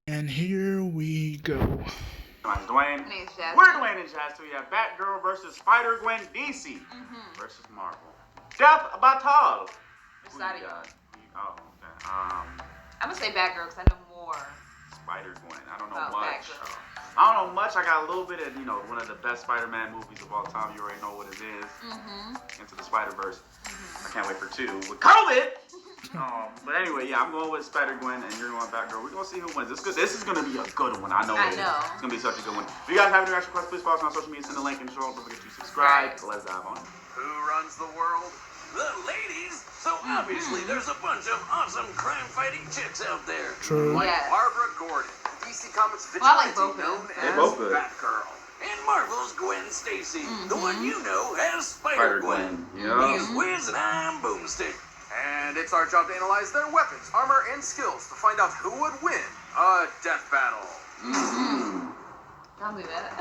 And here we go. My name's Dwayne. My name's Jasmine. We're Dwayne and Jazz. We have Batgirl versus Spider-Gwen DC versus Marvel. Death Battle. Decided. Oh, okay. I'm gonna say Batgirl because I know more. Spider-Gwen. I don't know Oh, much. Batgirl. I don't know much. I got a little bit of, one of the best Spider-Man movies of all time. You already know what it is. Into the Spider-Verse. I can't wait for 2 with COVID. But anyway, yeah, I'm going with Spider-Gwen and you're going Batgirl. We're going to see who wins. This is going to be a good one. I know it is. It's going to be such a good one. If you guys have any reaction requests, please follow us on social media. Send the link in the show. Don't forget to subscribe. Let's dive on. Who runs the world? The ladies. So obviously there's a bunch of awesome crime-fighting chicks out there. True. Like Yes. Barbara Gordon, DC Comics Well, I like vigilante both of known them. as They're both good. Batgirl. And Marvel's Gwen Stacy, the one you know as Spider-Gwen. Yeah. He's Wiz and I'm Boomstick. And it's our job to analyze their weapons, armor, and skills to find out who would win a death battle. Don't do that.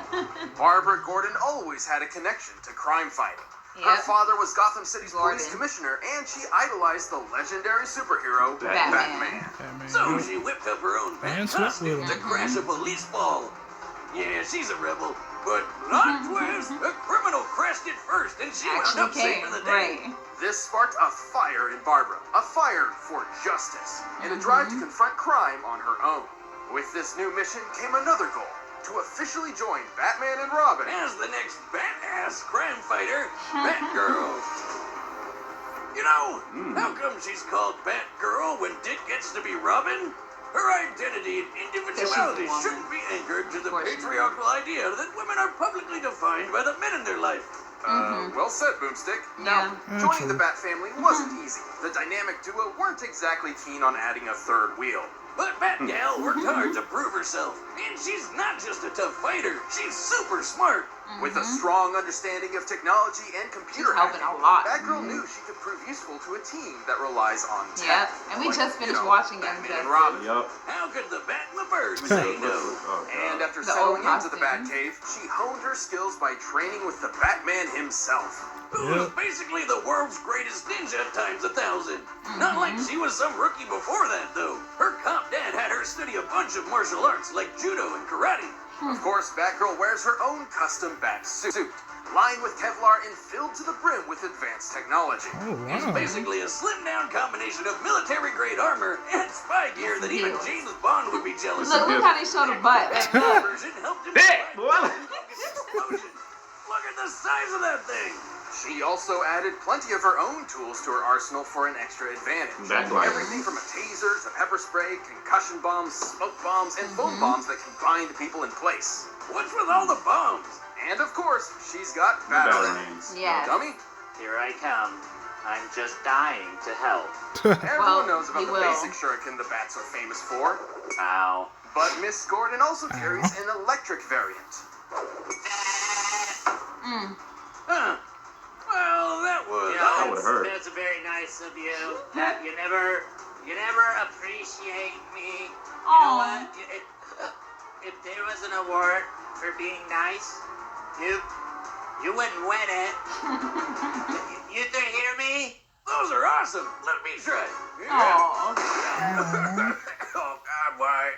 Barbara Gordon always had a connection to crime fighting. Her Yep. father was Gotham City's police Gordon. commissioner, and she idolized the legendary superhero Batman. So she whipped up her own And bat Swift costume with to him. crash a police ball. Yeah, she's a rebel, but not twist. A criminal crashed it first, and she wound up Actually saving came. the day. Right. This sparked a fire in Barbara, a fire for justice, and a drive to confront crime on her own. With this new mission came another goal, to officially join Batman and Robin as the next badass crime fighter, Batgirl. You know, how come she's called Batgirl when Dick gets to be Robin? Her identity and individuality woman. shouldn't be anchored to the Of course she patriarchal idea that women are publicly defined by the men in their life. Well said, Boomstick. Now, joining the Bat family wasn't easy. The dynamic duo weren't exactly keen on adding a third wheel. But Batgirl worked hard to prove herself. And she's not just a tough fighter, she's super smart. With a strong understanding of technology and computer She's helping hacking, a lot. Batgirl knew she could prove useful to a team that relies on Yep. tech. And we Like, just finished you know, watching Batman and Injustice. Robin. Yup. How could the Bat and the Bird say no? And after The settling old into the costume. Batcave, she honed her skills by training with the Batman himself. Who was basically the world's greatest ninja times 1,000. Not like she was some rookie before that, though. Her cop dad had her study a bunch of martial arts like judo and karate. Of course, Batgirl wears her own custom bat suit, lined with Kevlar and filled to the brim with advanced technology. Oh, It's wow. basically a slimmed-down combination of military-grade armor and spy gear that even James Bond would be jealous Look, of. look how they show the butt. That version helped him Hey, survive boy. the explosion. Look at the size of that thing. She also added plenty of her own tools to her arsenal for an extra advantage. Backlight. Everything from a taser to pepper spray, concussion bombs, smoke bombs, and foam bombs that can bind people in place. What's with all the bombs? And of course, she's got batarangs. Yes. Dummy? Here I come. I'm just dying to help. Everyone knows about he the will. basic shuriken the bats are famous for. Ow. But Miss Gordon also carries an electric variant. Huh. Well, that was... That would hurt. That's very nice of you. You never appreciate me. You know what? If there was an award for being nice, you wouldn't win it. You three hear me? Those are awesome. Let me try. Aw. Oh, God, why?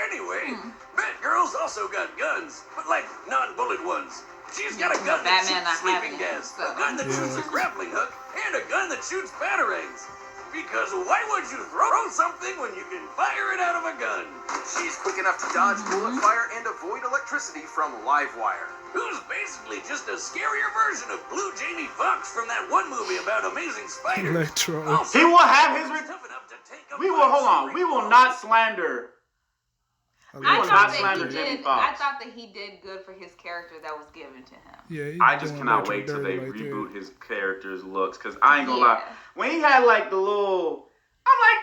Anyway, Batgirl's also got guns, but like non-bullet ones. She's got a gun that Batman shoots not sleeping having it, gas, so. a gun that shoots a grappling hook, and a gun that shoots batarangs. Because why would you throw something when you can fire it out of a gun? She's quick enough to dodge bullet fire and avoid electricity from live wire. Who's basically just a scarier version of Blue Jamie Foxx from that one movie about Amazing Spider. Electro. Also, He will have his... she's tough enough to take a We will, hold on. fight We will straight not slander. I will thought not that slander he Jamie did. Foxx. I thought that he did good for his character that was given to him. Yeah, he's I just doing cannot electric wait till they dirty right there. reboot his character's looks. Because I ain't gonna lie. Yeah. When he had like the little... I'm like...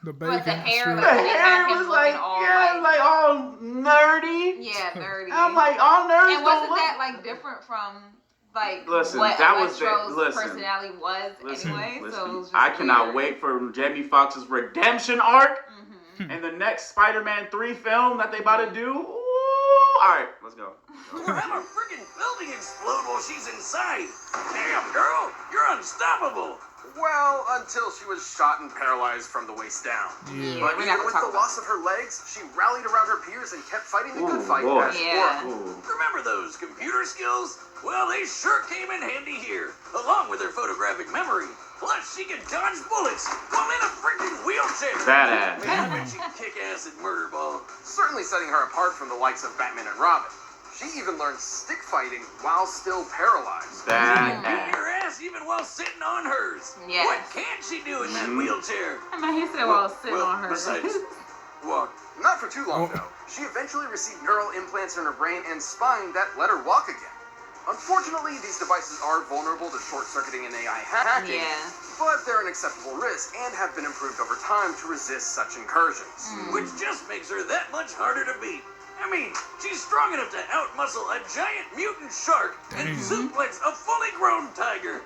The But the bacon hair, shit. The They had hair him was like, looking all yeah, like- all nerdy. Yeah, nerdy. I'm like, all nerds and don't wasn't look... that like different from like Listen, what that was the- Electro's listen. personality was Listen, anyway? So it listen. was just I cannot weird. wait for Jamie Foxx's redemption arc and the next Spider-Man 3 film that they about to do. Ooh, all right, let's go. We'll have a friggin' building explode while she's inside. Damn, girl, you're unstoppable. Well, until she was shot and paralyzed from the waist down. Yeah. But we're not even gonna with talk the about loss of her legs, she rallied around her peers and kept fighting the good Ooh, fight boy. as Yeah. Oracle. Remember those computer skills? Well, they sure came in handy here, along with her photographic memory. Plus, she can dodge bullets while in a freaking wheelchair. Badass. Man, I bet she can kick ass at murder ball. Certainly setting her apart from the likes of Batman and Robin. She even learned stick fighting while still paralyzed. Beat Badass. your ass even while sitting on hers. Yes. What can't she do in that wheelchair? I mean, he said while I was sitting on her. Besides, walk. Not for too long, Oh. though. She eventually received neural implants in her brain and spine that let her walk again. Unfortunately, these devices are vulnerable to short-circuiting and AI hacking, Yeah. but they're an acceptable risk and have been improved over time to resist such incursions. Which just makes her that much harder to beat. I mean, she's strong enough to outmuscle a giant mutant shark and Damn. suplex a fully grown tiger.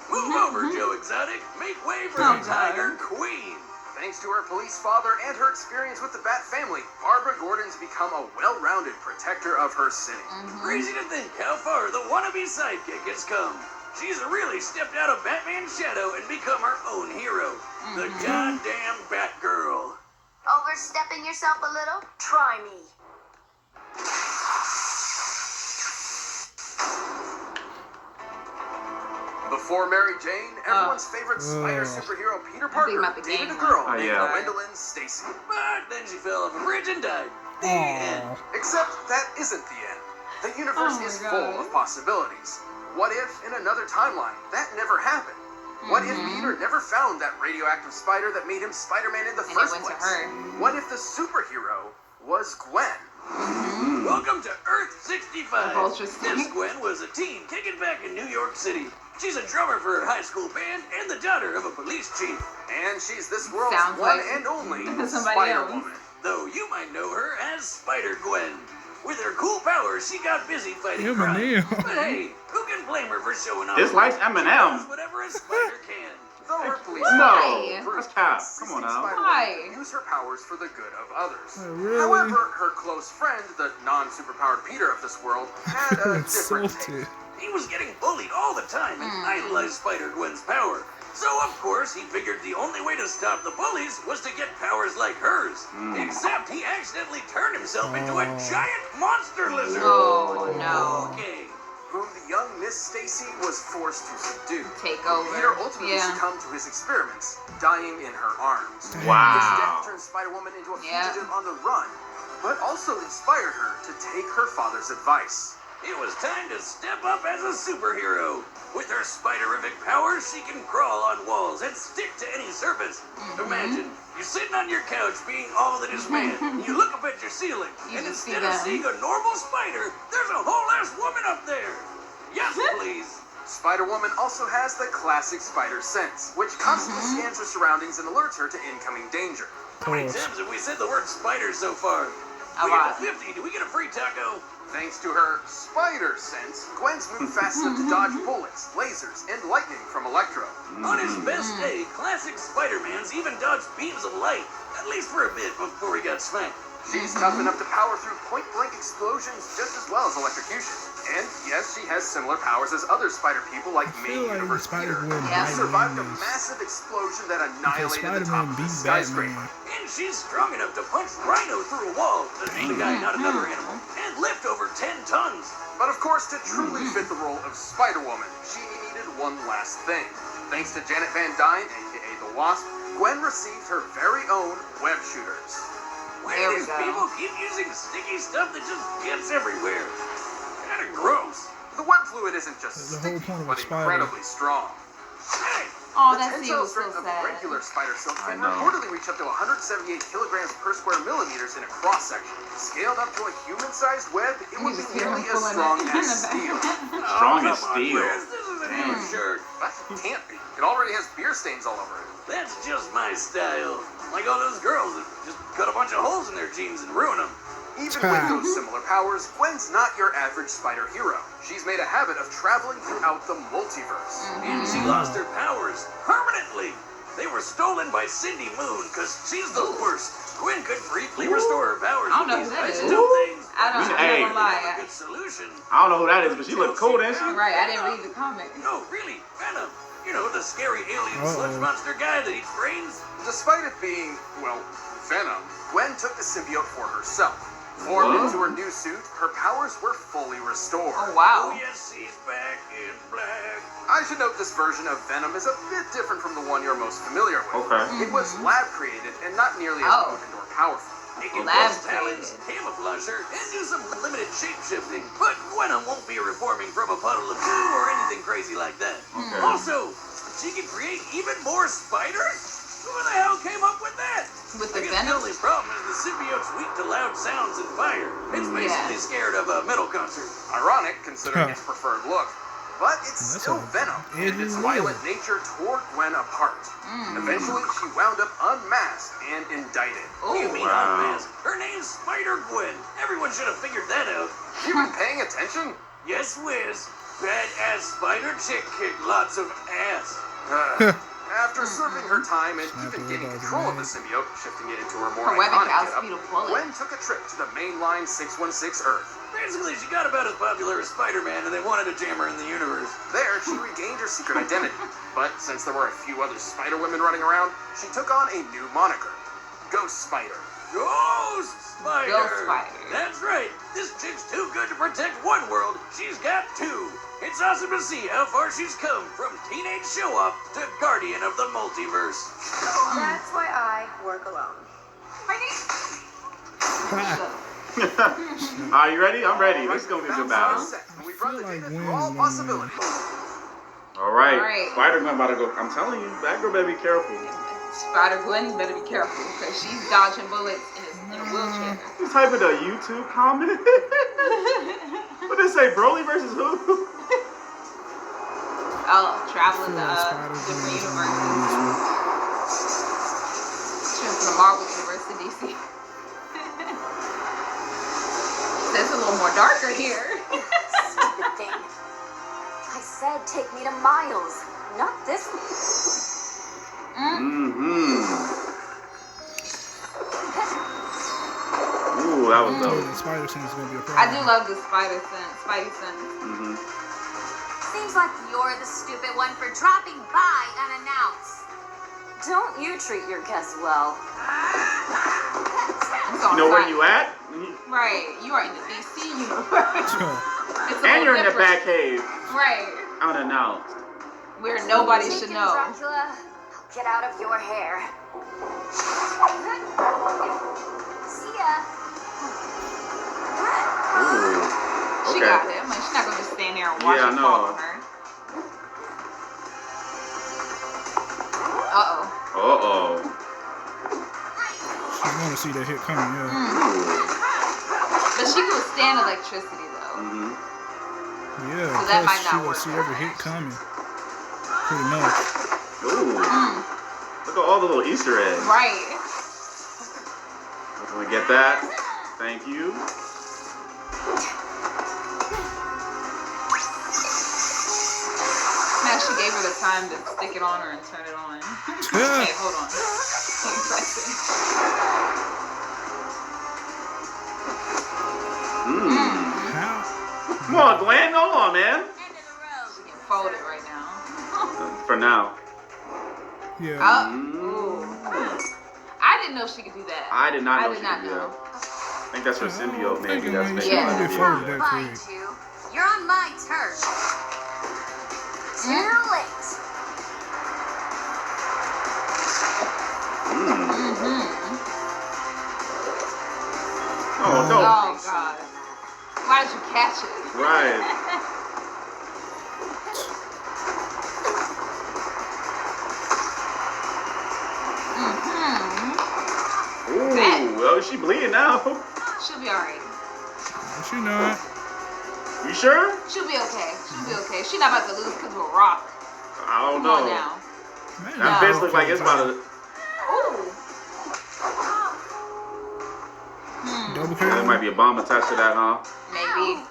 Move over, Joe Exotic. Make way for Oh, the God. Tiger Queen. Thanks to her police father and her experience with the Bat family, Barbara Gordon's become a well-rounded protector of her city. Crazy to think how far the wannabe sidekick has come. She's really stepped out of Batman's shadow and become her own hero. The goddamn Batgirl. Overstepping yourself a little? Try me. Before Mary Jane, everyone's favorite spider Oh. superhero Peter I'm thinking Parker about the dated a game girl one. Oh, named yeah. Gwendolyn Stacy. But then she fell off a bridge and died. The end. Aw. Except that isn't the end. The universe Oh my is God. full of possibilities. What if, in another timeline, that never happened? What if Peter never found that radioactive spider that made him Spider-Man in the And it first went to place? her. What if the superhero was Gwen? Welcome to Earth 65. Vulture This Stick. Gwen was a teen kicking back in New York City. She's a drummer for her high school band and the daughter of a police chief. And she's this world's Sounds one like and only somebody Spider-Woman. Though you might know her as Spider Gwen. With her cool powers, she got busy fighting crime. Eminem. But hey, who can blame her for showing off? It's like She Eminem. does whatever a spider can. Though her police No, Why? proved that's cap. that Come on existing now. Spider-Woman Why? could use her powers for the good of others. Oh, really? However, her close friend, the non-superpowered Peter of this world, had a different Insulted. take. He was getting bullied all the time and idolized Spider Gwen's power. So, of course, he figured the only way to stop the bullies was to get powers like hers. Except he accidentally turned himself into a giant monster lizard. Oh, no. Okay. Whom the young Miss Stacy was forced to subdue. Take over. Peter ultimately Yeah. succumbed to his experiments, dying in her arms. His Wow. death turned Spider-Woman into a Yeah. fugitive on the run, but also inspired her to take her father's advice. It was time to step up as a superhero. With her spiderific powers, she can crawl on walls and stick to any surface. Imagine, you're sitting on your couch being all that is man, and you look up at your ceiling, You and just see instead of them. seeing a normal spider, there's a whole ass woman up there. Yes, please. Spider-Woman also has the classic spider sense, which constantly scans her surroundings and alerts her to incoming danger. How many Course. times have we said the word spider so far? A We lot. get to 50. Do we get a free taco? Thanks to her spider sense, Gwen's moved fast enough to dodge bullets, lasers, and lightning from Electro. On his best day, classic Spider-Mans even dodged beams of light, at least for a bit before he got smacked. She's tough enough to power through point-blank explosions just as well as electrocution. And yes, she has similar powers as other spider people like I Maine feel like Universe Peter. Spider-Gwen Yeah. She survived a Batman is massive explosion that because annihilated the top Spider-Man of the beat skyscraper. Batman. And she's strong enough to punch Rhino through a wall, the guy, not another animal, and lift over 10 tons. But of course, to truly fit the role of Spider-Woman, she needed one last thing. Thanks to Janet Van Dyne, aka the Wasp, Gwen received her very own web shooters. Why There do we these go. people keep using sticky stuff that just gets everywhere? Kinda gross. The web fluid isn't just The whole sticky, point of a but spider. incredibly strong. Hey, Oh, The that scene tensile was so strength of sad. regular spider silk I can know. reportedly reach up to 178 kilograms per square millimeters in a cross section. Scaled up to a human-sized web, it would be You just hear nearly him as pulling strong it in as the steel. back. Strong oh, as come on, steel. Chris, this is an Aaron shirt. That can't be. It already has beer stains all over it. That's just my style. Like all those girls that just cut a bunch of holes in their jeans and ruin them. Even with those similar powers, Gwen's not your average spider hero. She's made a habit of traveling throughout the multiverse. And she lost her powers permanently. They were stolen by Cindy Moon because she's the worst. Gwen could briefly restore her powers I don't know with who these that is. isotope things. I don't, Hey. I'm not gonna Have a lie. good solution. I don't know who that is, but she look cool, didn't she? Right, I didn't read the comment. No, really, Venom. You know, the scary alien sludge monster guy that eats brains. Despite it being, well, venom, Gwen took the symbiote for herself. Formed into her new suit, her powers were fully restored. Oh, wow. Oh, yes, he's back in black. I should note this version of Venom is a bit different from the one you're most familiar with. Okay. It was lab created and not nearly as potent or powerful. It can Lab use talents, camouflage her, and do some limited shape-shifting. But Gwen won't be reforming from a puddle of goo or anything crazy like that. Okay. Also, she can create even more spiders? Who the hell came up with that? With the I guess the venom? only problem is the symbiote's weak to loud sounds and fire. It's basically scared of a metal concert. Ironic, considering its preferred look. But it's still venom, and its violent nature tore Gwen apart. Eventually, she wound up unmasked and indicted. Oh, What do you mean unmasked? Her name's Spider-Gwen. Everyone should have figured that out. You been paying attention? Yes, Wiz. Badass spider chick kicked lots of ass. After serving her time and even gaining control of the symbiote, shifting it into her more Her webbing iconic cows getup, speed of bullet. Gwen took a trip to the mainline 616 Earth. Basically, she got about as popular as Spider-Man, and they wanted to jam her in the universe. There, she regained her secret identity. But since there were a few other Spider-Women running around, she took on a new moniker. Ghost Spider. Ghost Spider! Ghost Spider. That's right. This chick's too good to protect one world. She's got two. It's awesome to see how far she's come from teenage show-off to guardian of the multiverse. That's why I work alone. Are you ready? I'm ready. This is gonna be a good battle. We brought the like data Gwen's through all gonna possibilities. All right. Alright. Spider-Man about to go. I'm telling you, Batgirl better be careful. Spider-Gwen, you better be careful because she's dodging bullets in a wheelchair. You type in a YouTube comment. What did it say? Broly versus who? Oh, traveling I feel the like different Spider-Gwen universes. She went from the Marvel universe to DC. That's a little more darker here. Stupid thing. I said take me to Miles, not this one. Ooh, that was the dope. spider sense is gonna be a problem. I do love the Spidey sense. Seems like you're the stupid one for dropping by unannounced. Don't you treat your guests well? You know where you at? Right, you are in the DC universe. It's a And you're in little the different. Batcave, Right, unannounced. where nobody should Chicken know. Dracula, get out of your hair. See ya. Ooh. She Okay. got it. I'm like, she's not gonna just stand there and watch Yeah, I it know. fall on her. Uh-oh. I want to see that hit coming, yeah. But she can withstand electricity though. Yeah, So that plus might not she will work see for every her. hit coming. Pretty much. Ooh. Look at all the little Easter eggs. Right. Can we get that? Thank you. Now she gave her the time to stick it on her and turn it on. Okay, hold on. Impressive. How? Come on, Gwen. Hold on, man. End of the road. She can fold it right now. For now. Yeah. Ooh. I didn't know she could do that. I did not know I did she not could do know. that. I think that's her symbiote, maybe. That's She making Yeah. might her be symbiote. folded that Find quick. you. You're on my turf. Too late. Oh, no. Oh God. Why did you catch it? Right. Ooh, well, is she bleeding now? She'll be alright. No, she not. You sure? She'll be okay. She'll be okay. She's not about to lose because of a rock. I don't Come on know. now. Man, That bitch looks like it's about to. Ooh. double There kill. might be a bomb attached to that, huh? Maybe.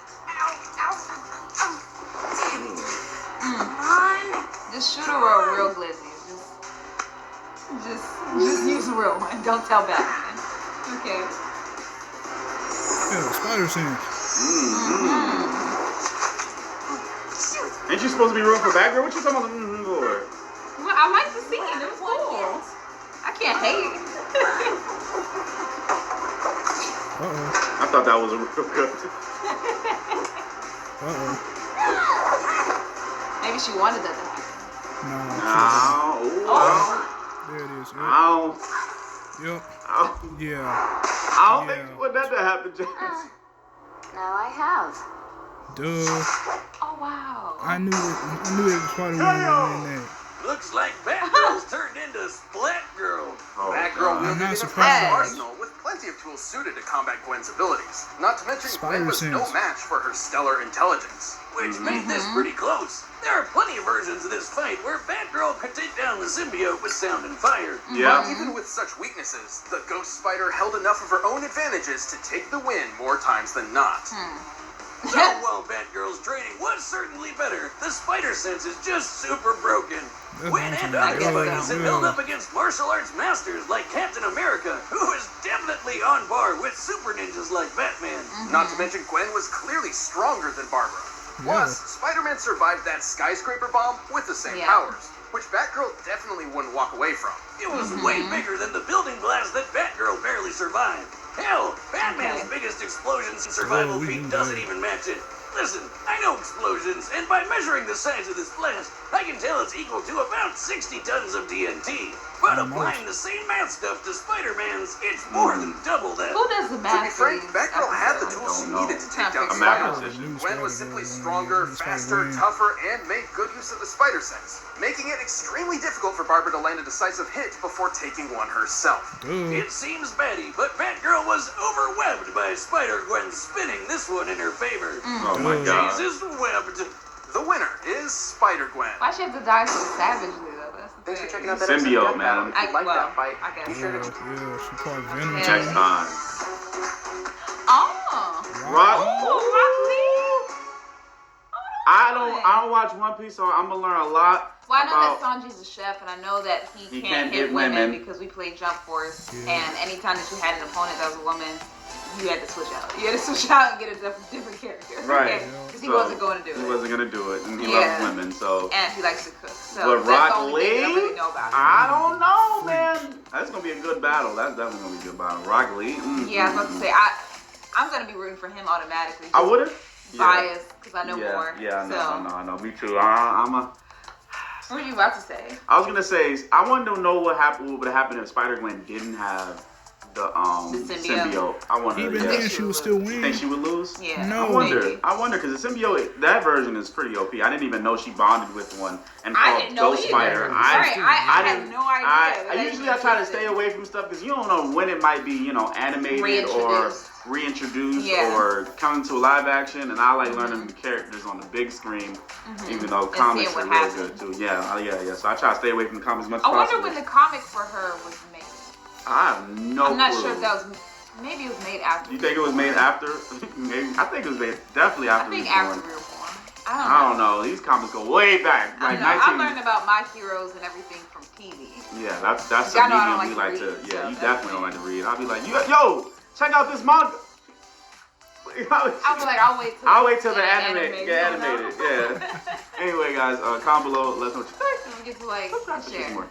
Come on. Just shoot her with a real glizzy. Just use a real one. Don't tell Batman. Okay. Yeah, spider sense. Ain't you supposed to be rooting for Batgirl? What you talking about? For? Well, I like the scene. It was cool. I can't hate. Uh-oh. I thought that was a real good. Uh-oh. Maybe she wanted that to happen. There it is. Yep. Yep. Yeah. I don't think you want that to happen, James. Now I have. Duh. Oh wow. I knew it was probably one in there. Looks like Batgirl's turned into Splatgirl. Oh, Batgirl God. wielded I'm not an surprised. impressive arsenal with plenty of tools suited to combat Gwen's abilities. Not to mention, Gwen was no Spider-Sense. match for her stellar intelligence. Which made this pretty close. There are plenty of versions of this fight where Batgirl could take down the symbiote with sound and fire. Yeah. But even with such weaknesses, the Ghost Spider held enough of her own advantages to take the win more times than not. So while Batgirl's training was certainly better, the spider sense is just super broken. Gwen and other Spiders have held up against martial arts masters like Captain America, who is definitely on par with super ninjas like Batman. Not to mention, Gwen was clearly stronger than Barbara. Plus, Spider-Man survived that skyscraper bomb with the same powers, which Batgirl definitely wouldn't walk away from. It was way bigger than the building blast that Batgirl barely survived. Hell, Batman's biggest explosions and survival feat doesn't even match it. Listen, I know explosions, and by measuring the size of this blast, I can tell it's equal to about 60 tons of TNT. But applying the same math stuff to Spider-Man's, it's more than double that. Who does the To be math? frank, for these Batgirl had the episodes? tools she don't know. needed to take down A the math Spider. position. Gwen was simply stronger, faster, tougher, and made good use of the Spider Sense, making it extremely difficult for Barbara to land a decisive hit before taking one herself. It seems batty, but Batgirl was overwhelmed by Spider-Gwen spinning this one in her favor. Oh my God. Jesus webbed. The winner is Spider-Gwen. Why she have to die so savagely though? That's the Thanks for thing. checking out that Symbiote, episode of man. Batman. If you like that fight, I guess. be sure to She part Venom. Yeah. Next time. Oh. Rock. Oh, Rock Lee. I don't watch One Piece, so I'm gonna learn a lot. Well, I know about, that Sanji's a chef, and I know that he can't hit hit women women. because we played Jump Force, and anytime that you had an opponent that was a woman, you had to switch out. You had to switch out and get a different character. Right. Because he So, wasn't going to do it. He wasn't gonna do it, and he Yeah. loves women, so. And he likes to cook. So But that's the Rock only thing I Lee, really know about him. I don't know, man. That's gonna be a good battle. That's definitely gonna be a good battle. Rock Lee. Yeah, I was about to say, I'm going to be rooting for him automatically. I would've. Biased, because I know more. Yeah, so. I know. Me too. I'm a. What were you about to say? I was gonna say I wanted to know what would have happened if Spider-Gwen didn't have the symbiote. I wonder. Even Yeah. then, she would still win. Think she would lose? Yeah. No. I wonder because the symbiote, that version is pretty OP. I didn't even know she bonded with one and I called didn't know Ghost either. Spider. I had didn't- no idea. I usually I try to stay away from stuff because you don't know when it might be, animated or reintroduced or come to live action, and I like learning the characters on the big screen, even though comics are real good too. Yeah. So I try to stay away from the comics as much as I wonder possible. when the comic for her was made. I have no I'm not clue. sure if that was. Maybe it was made after. You think it was made after? Maybe. I think it was made definitely after. I think we were after born. we were born. I don't know. These comics go way back, I like don't know. 19. I'm learning about my heroes and everything from TV. Yeah, that's the Y'all know I don't medium we like like to to. read, Yeah, so you that's definitely don't weird. like to read. I'll be like, yo, check out this manga. I'll be like, I'll wait till the anime animated, get you know? animated. Yeah. Anyway, guys, comment below. Let us know what you think. Don't forget to like and share.